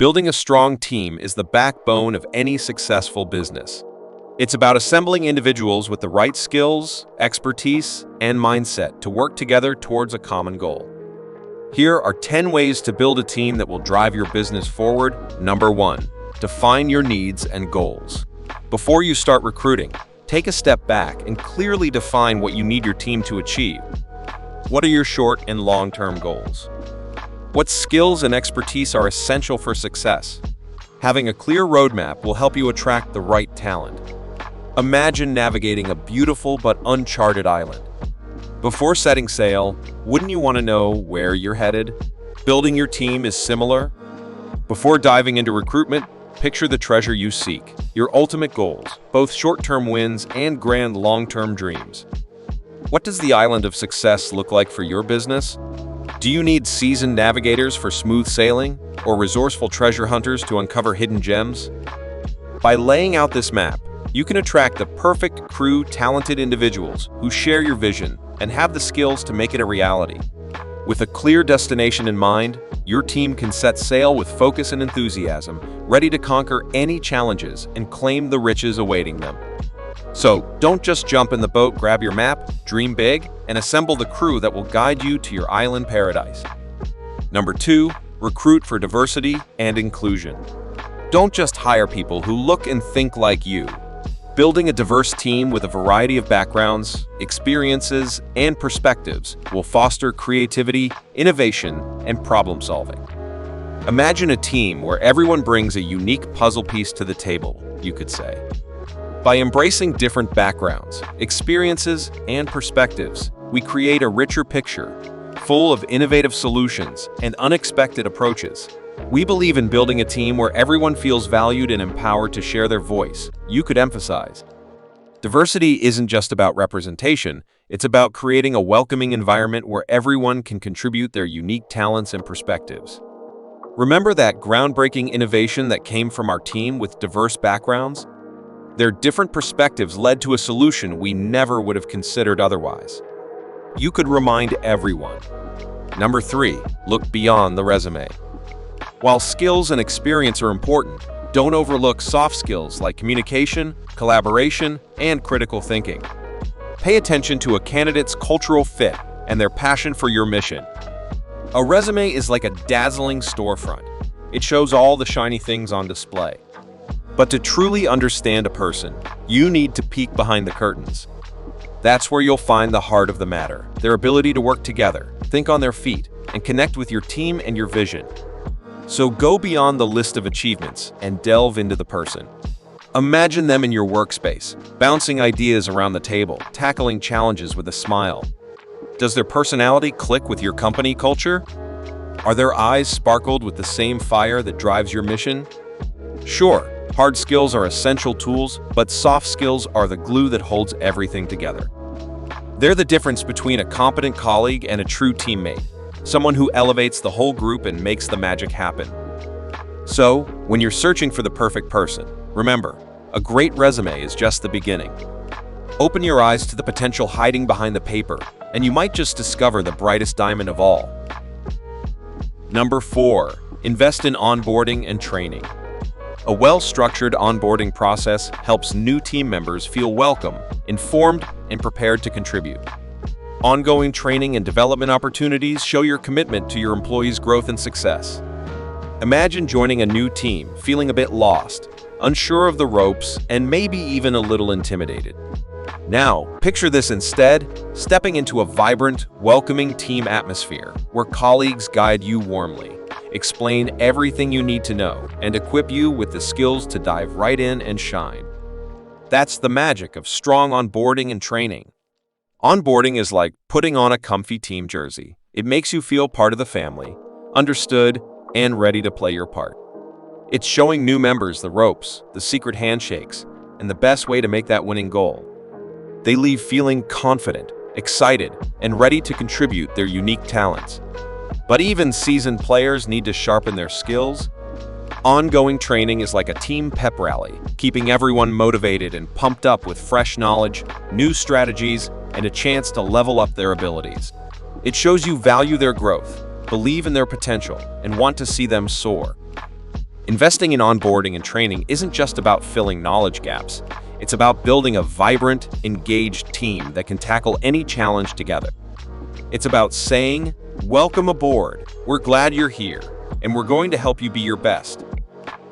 Building a strong team is the backbone of any successful business. It's about assembling individuals with the right skills, expertise, and mindset to work together towards a common goal. Here are 10 ways to build a team that will drive your business forward. Number 1. Define your needs and goals. Before you start recruiting, take a step back and clearly define what you need your team to achieve. What are your short and long-term goals? What skills and expertise are essential for success? Having a clear roadmap will help you attract the right talent. Imagine navigating a beautiful but uncharted island. Before setting sail, wouldn't you want to know where you're headed? Building your team is similar. Before diving into recruitment, picture the treasure you seek, your ultimate goals, both short-term wins and grand long-term dreams. What does the island of success look like for your business? Do you need seasoned navigators for smooth sailing, or resourceful treasure hunters to uncover hidden gems? By laying out this map, you can attract the perfect crew, talented individuals who share your vision and have the skills to make it a reality. With a clear destination in mind, your team can set sail with focus and enthusiasm, ready to conquer any challenges and claim the riches awaiting them. So, don't just jump in the boat, grab your map, dream big, and assemble the crew that will guide you to your island paradise. Number 2, recruit for diversity and inclusion. Don't just hire people who look and think like you. Building a diverse team with a variety of backgrounds, experiences, and perspectives will foster creativity, innovation, and problem-solving. Imagine a team where everyone brings a unique puzzle piece to the table, you could say. By embracing different backgrounds, experiences, and perspectives, we create a richer picture, full of innovative solutions and unexpected approaches. We believe in building a team where everyone feels valued and empowered to share their voice. You could emphasize. Diversity isn't just about representation, it's about creating a welcoming environment where everyone can contribute their unique talents and perspectives. Remember that groundbreaking innovation that came from our team with diverse backgrounds? Their different perspectives led to a solution we never would have considered otherwise. You could remind everyone. Number 3, look beyond the resume. While skills and experience are important, don't overlook soft skills like communication, collaboration, and critical thinking. Pay attention to a candidate's cultural fit and their passion for your mission. A resume is like a dazzling storefront. It shows all the shiny things on display. But to truly understand a person, you need to peek behind the curtains. That's where you'll find the heart of the matter, their ability to work together, think on their feet, and connect with your team and your vision. So go beyond the list of achievements and delve into the person. Imagine them in your workspace, bouncing ideas around the table, tackling challenges with a smile. Does their personality click with your company culture? Are their eyes sparkled with the same fire that drives your mission? Sure, hard skills are essential tools, but soft skills are the glue that holds everything together. They're the difference between a competent colleague and a true teammate, someone who elevates the whole group and makes the magic happen. So, when you're searching for the perfect person, remember, a great resume is just the beginning. Open your eyes to the potential hiding behind the paper, and you might just discover the brightest diamond of all. Number 4, invest in onboarding and training. A well-structured onboarding process helps new team members feel welcome, informed, and prepared to contribute. Ongoing training and development opportunities show your commitment to your employees' growth and success. Imagine joining a new team, feeling a bit lost, unsure of the ropes, and maybe even a little intimidated. Now, picture this instead, stepping into a vibrant, welcoming team atmosphere where colleagues guide you warmly, explain everything you need to know, and equip you with the skills to dive right in and shine. That's the magic of strong onboarding and training. Onboarding is like putting on a comfy team jersey. It makes you feel part of the family, understood, and ready to play your part. It's showing new members the ropes, the secret handshakes, and the best way to make that winning goal. They leave feeling confident, excited, and ready to contribute their unique talents. But even seasoned players need to sharpen their skills. Ongoing training is like a team pep rally, keeping everyone motivated and pumped up with fresh knowledge, new strategies, and a chance to level up their abilities. It shows you value their growth, believe in their potential, and want to see them soar. Investing in onboarding and training isn't just about filling knowledge gaps. It's about building a vibrant, engaged team that can tackle any challenge together. It's about saying, "Welcome aboard. We're glad you're here, and we're going to help you be your best."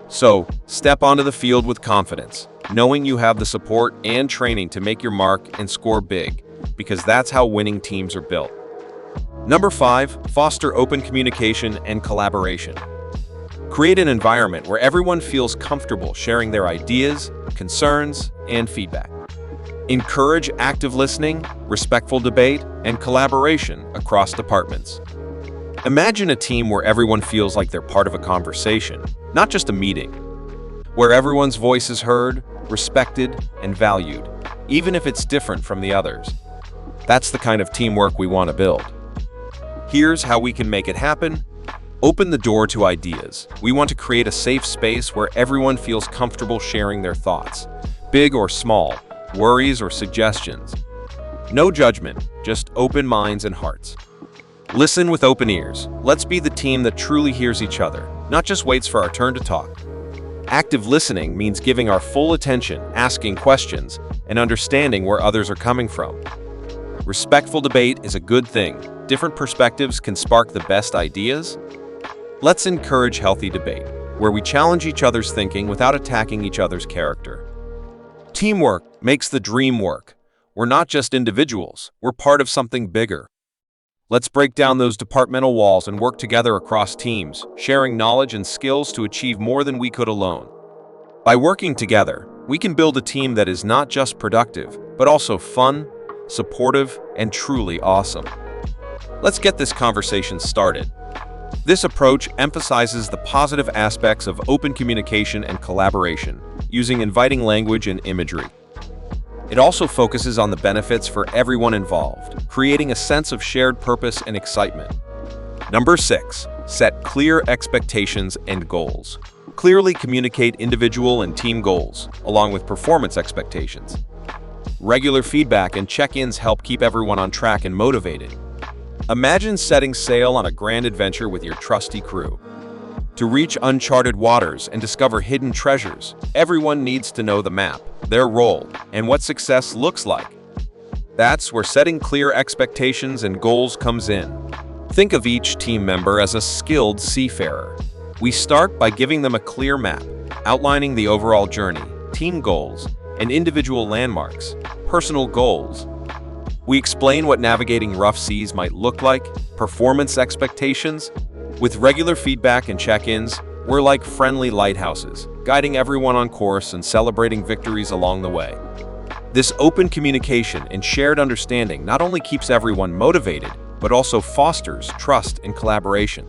So, step onto the field with confidence, knowing you have the support and training to make your mark and score big, because that's how winning teams are built. Number 5, foster open communication and collaboration. Create an environment where everyone feels comfortable sharing their ideas, concerns, and feedback. Encourage active listening, respectful debate, and collaboration across departments. Imagine a team where everyone feels like they're part of a conversation, not just a meeting. Where everyone's voice is heard, respected, and valued, even if it's different from the others. That's the kind of teamwork we want to build. Here's how we can make it happen. Open the door to ideas. We want to create a safe space where everyone feels comfortable sharing their thoughts, big or small, worries or suggestions. No judgment, just open minds and hearts. Listen with open ears. Let's be the team that truly hears each other, not just waits for our turn to talk. Active listening means giving our full attention, asking questions, and understanding where others are coming from. Respectful debate is a good thing. Different perspectives can spark the best ideas. Let's encourage healthy debate, where we challenge each other's thinking without attacking each other's character. Teamwork makes the dream work. We're not just individuals, we're part of something bigger. Let's break down those departmental walls and work together across teams, sharing knowledge and skills to achieve more than we could alone. By working together, we can build a team that is not just productive, but also fun, supportive, and truly awesome. Let's get this conversation started. This approach emphasizes the positive aspects of open communication and collaboration, using inviting language and imagery. It also focuses on the benefits for everyone involved, creating a sense of shared purpose and excitement. Number 6, set clear expectations and goals. Clearly communicate individual and team goals, along with performance expectations. Regular feedback and check-ins help keep everyone on track and motivated. Imagine setting sail on a grand adventure with your trusty crew. To reach uncharted waters and discover hidden treasures, everyone needs to know the map, their role, and what success looks like. That's where setting clear expectations and goals comes in. Think of each team member as a skilled seafarer. We start by giving them a clear map, outlining the overall journey, team goals, and individual landmarks, personal goals. We explain what navigating rough seas might look like, performance expectations. With regular feedback and check-ins, we're like friendly lighthouses, guiding everyone on course and celebrating victories along the way. This open communication and shared understanding not only keeps everyone motivated, but also fosters trust and collaboration.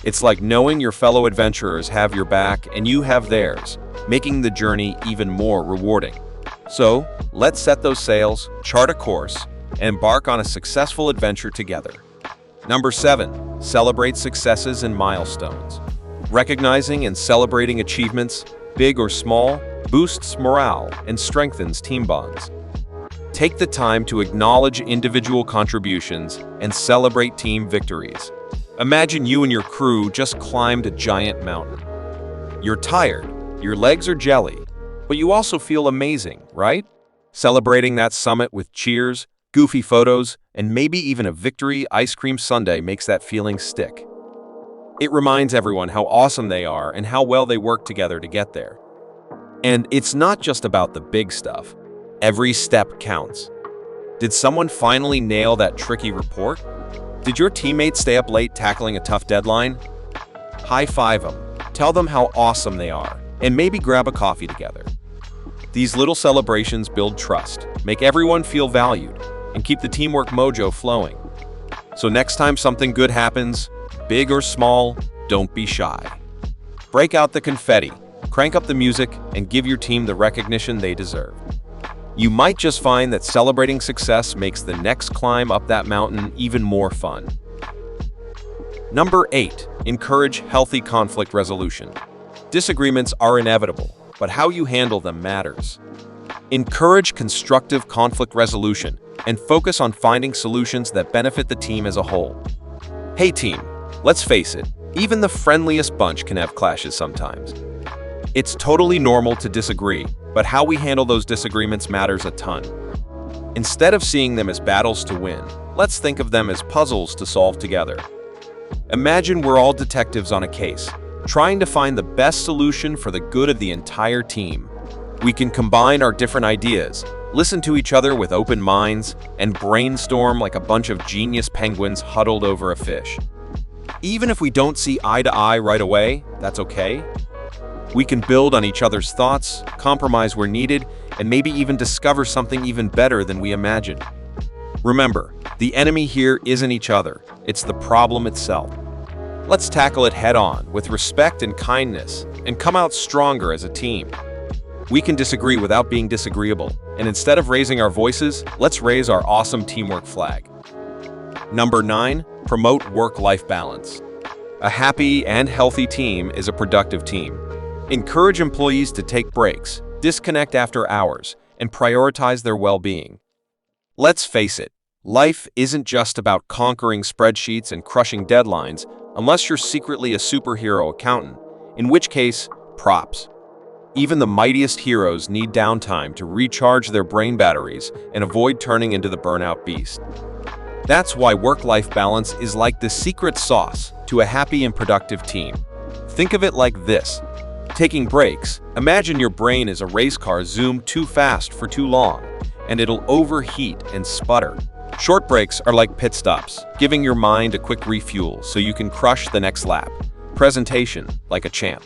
It's like knowing your fellow adventurers have your back and you have theirs, making the journey even more rewarding. So, let's set those sails, chart a course, and embark on a successful adventure together. Number 7, celebrate successes and milestones. Recognizing and celebrating achievements, big or small, boosts morale and strengthens team bonds. Take the time to acknowledge individual contributions and celebrate team victories. Imagine you and your crew just climbed a giant mountain. You're tired, your legs are jelly, but you also feel amazing, right? Celebrating that summit with cheers, goofy photos, and maybe even a victory ice cream sundae makes that feeling stick. It reminds everyone how awesome they are and how well they work together to get there. And it's not just about the big stuff. Every step counts. Did someone finally nail that tricky report? Did your teammates stay up late tackling a tough deadline? High-five them, tell them how awesome they are, and maybe grab a coffee together. These little celebrations build trust, make everyone feel valued, and keep the teamwork mojo flowing. So next time something good happens, big or small, don't be shy. Break out the confetti, crank up the music, and give your team the recognition they deserve. You might just find that celebrating success makes the next climb up that mountain even more fun. Number 8, encourage healthy conflict resolution. Disagreements are inevitable, but how you handle them matters. Encourage constructive conflict resolution and focus on finding solutions that benefit the team as a whole. Hey team, let's face it, Even the friendliest bunch can have clashes sometimes. It's totally normal to disagree, but how we handle those disagreements matters a ton. Instead of seeing them as battles to win, let's think of them as puzzles to solve together. Imagine we're all detectives on a case, trying to find the best solution for the good of the entire team. We can combine our different ideas, listen to each other with open minds, and brainstorm like a bunch of genius penguins huddled over a fish. Even if we don't see eye to eye right away, that's okay. We can build on each other's thoughts, compromise where needed, and maybe even discover something even better than we imagined. Remember, the enemy here isn't each other, it's the problem itself. Let's tackle it head-on with respect and kindness, and come out stronger as a team. We can disagree without being disagreeable, and instead of raising our voices, let's raise our awesome teamwork flag. Number 9, promote work-life balance. A happy and healthy team is a productive team. Encourage employees to take breaks, disconnect after hours, and prioritize their well-being. Let's face it, life isn't just about conquering spreadsheets and crushing deadlines unless you're secretly a superhero accountant, in which case, props. Even the mightiest heroes need downtime to recharge their brain batteries and avoid turning into the burnout beast. That's why work-life balance is like the secret sauce to a happy and productive team. Think of it like this. Taking breaks, imagine your brain is a race car zoomed too fast for too long, and it'll overheat and sputter. Short breaks are like pit stops, giving your mind a quick refuel so you can crush the next lap. Presentation, like a champ.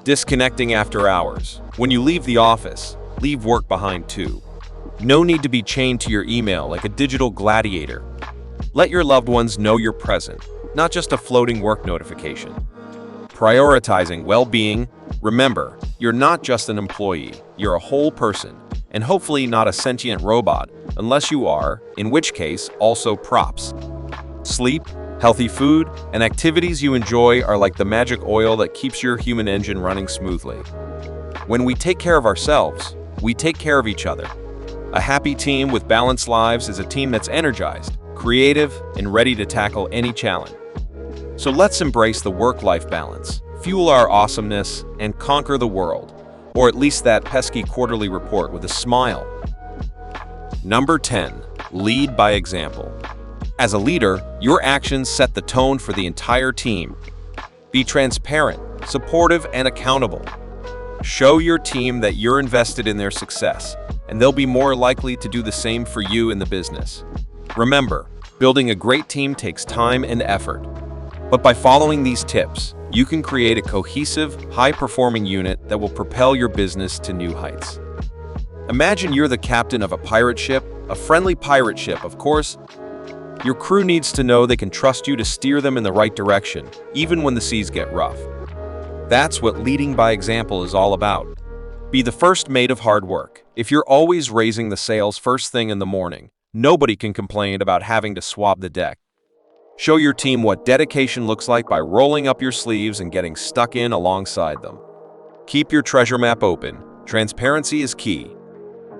Disconnecting after hours. When you leave the office, leave work behind too. No need to be chained to your email like a digital gladiator. Let your loved ones know you're present, not just a floating work notification. Prioritizing well-being. Remember, you're not just an employee, you're a whole person, and hopefully not a sentient robot, unless you are, in which case, also props. Sleep, healthy food, and activities you enjoy are like the magic oil that keeps your human engine running smoothly. When we take care of ourselves, we take care of each other. A happy team with balanced lives is a team that's energized, creative, and ready to tackle any challenge. So let's embrace the work-life balance, fuel our awesomeness, and conquer the world, or at least that pesky quarterly report with a smile. Number 10, lead by example. As a leader, your actions set the tone for the entire team. Be transparent, supportive, and accountable. Show your team that you're invested in their success, and they'll be more likely to do the same for you in the business. Remember, building a great team takes time and effort. But by following these tips, you can create a cohesive, high-performing unit that will propel your business to new heights. Imagine you're the captain of a pirate ship, a friendly pirate ship, of course. Your crew needs to know they can trust you to steer them in the right direction, even when the seas get rough. That's what leading by example is all about. Be the first mate of hard work. If you're always raising the sails first thing in the morning, nobody can complain about having to swab the deck. Show your team what dedication looks like by rolling up your sleeves and getting stuck in alongside them. Keep your treasure map open. Transparency is key.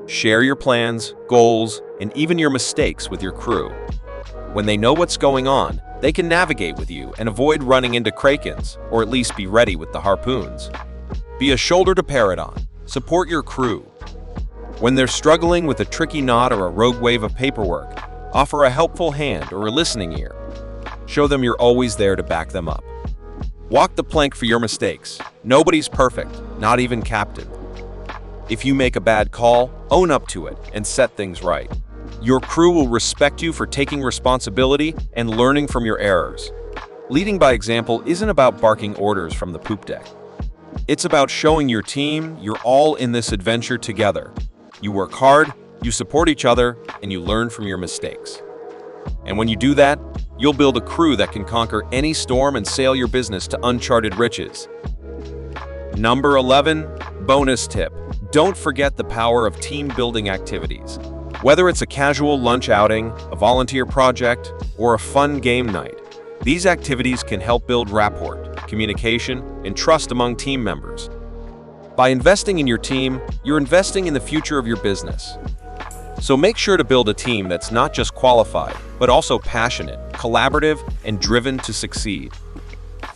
Share your plans, goals, and even your mistakes with your crew. When they know what's going on, they can navigate with you and avoid running into krakens, or at least be ready with the harpoons. Be a shoulder to parrot on. Support your crew. When they're struggling with a tricky knot or a rogue wave of paperwork, offer a helpful hand or a listening ear. Show them you're always there to back them up. Walk the plank for your mistakes. Nobody's perfect, not even captain. If you make a bad call, own up to it and set things right. Your crew will respect you for taking responsibility and learning from your errors. Leading by example isn't about barking orders from the poop deck. It's about showing your team you're all in this adventure together. You work hard, you support each other, and you learn from your mistakes. And when you do that, you'll build a crew that can conquer any storm and sail your business to uncharted riches. Number 11, bonus tip. Don't forget the power of team-building activities. Whether it's a casual lunch outing, a volunteer project, or a fun game night, these activities can help build rapport, communication, and trust among team members. By investing in your team, you're investing in the future of your business. So make sure to build a team that's not just qualified, but also passionate, collaborative, and driven to succeed.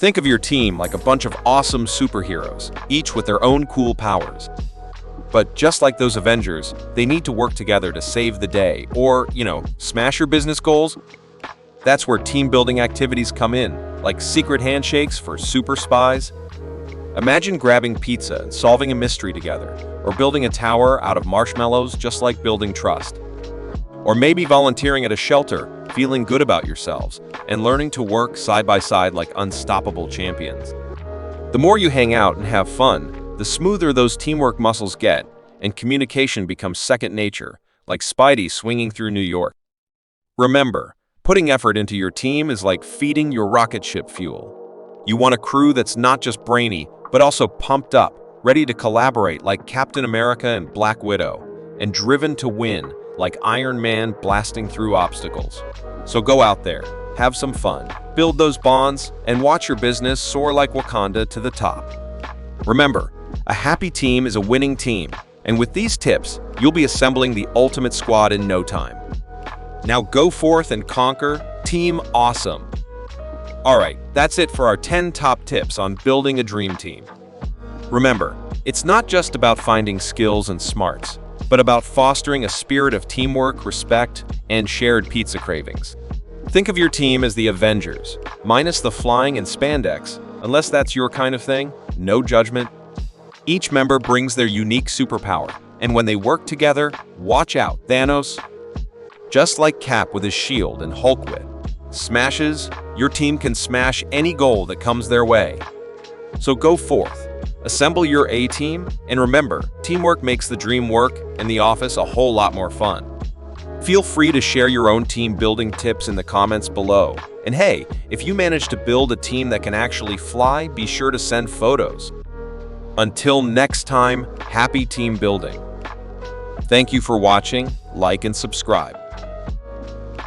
Think of your team like a bunch of awesome superheroes, each with their own cool powers. But just like those Avengers, they need to work together to save the day or, smash your business goals. That's where team building activities come in, like secret handshakes for super spies. Imagine grabbing pizza and solving a mystery together, or building a tower out of marshmallows just like building trust. Or maybe volunteering at a shelter, feeling good about yourselves, and learning to work side by side like unstoppable champions. The more you hang out and have fun, the smoother those teamwork muscles get, and communication becomes second nature, like Spidey swinging through New York. Remember, putting effort into your team is like feeding your rocket ship fuel. You want a crew that's not just brainy, but also pumped up, ready to collaborate like Captain America and Black Widow, and driven to win like Iron Man blasting through obstacles. So go out there, have some fun, build those bonds, and watch your business soar like Wakanda to the top. Remember, a happy team is a winning team, and with these tips, you'll be assembling the ultimate squad in no time. Now go forth and conquer Team Awesome. Alright, that's it for our 10 top tips on building a dream team. Remember, it's not just about finding skills and smarts, but about fostering a spirit of teamwork, respect, and shared pizza cravings. Think of your team as the Avengers, minus the flying and spandex, unless that's your kind of thing, no judgment. Each member brings their unique superpower, and when they work together, watch out, Thanos. Just like Cap with his shield and Hulk wit smashes, your team can smash any goal that comes their way. So go forth, assemble your A-team, and remember, teamwork makes the dream work and the office a whole lot more fun. Feel free to share your own team building tips in the comments below. And hey, if you manage to build a team that can actually fly, be sure to send photos. Until next time, happy team building. Thank you for watching, like and subscribe.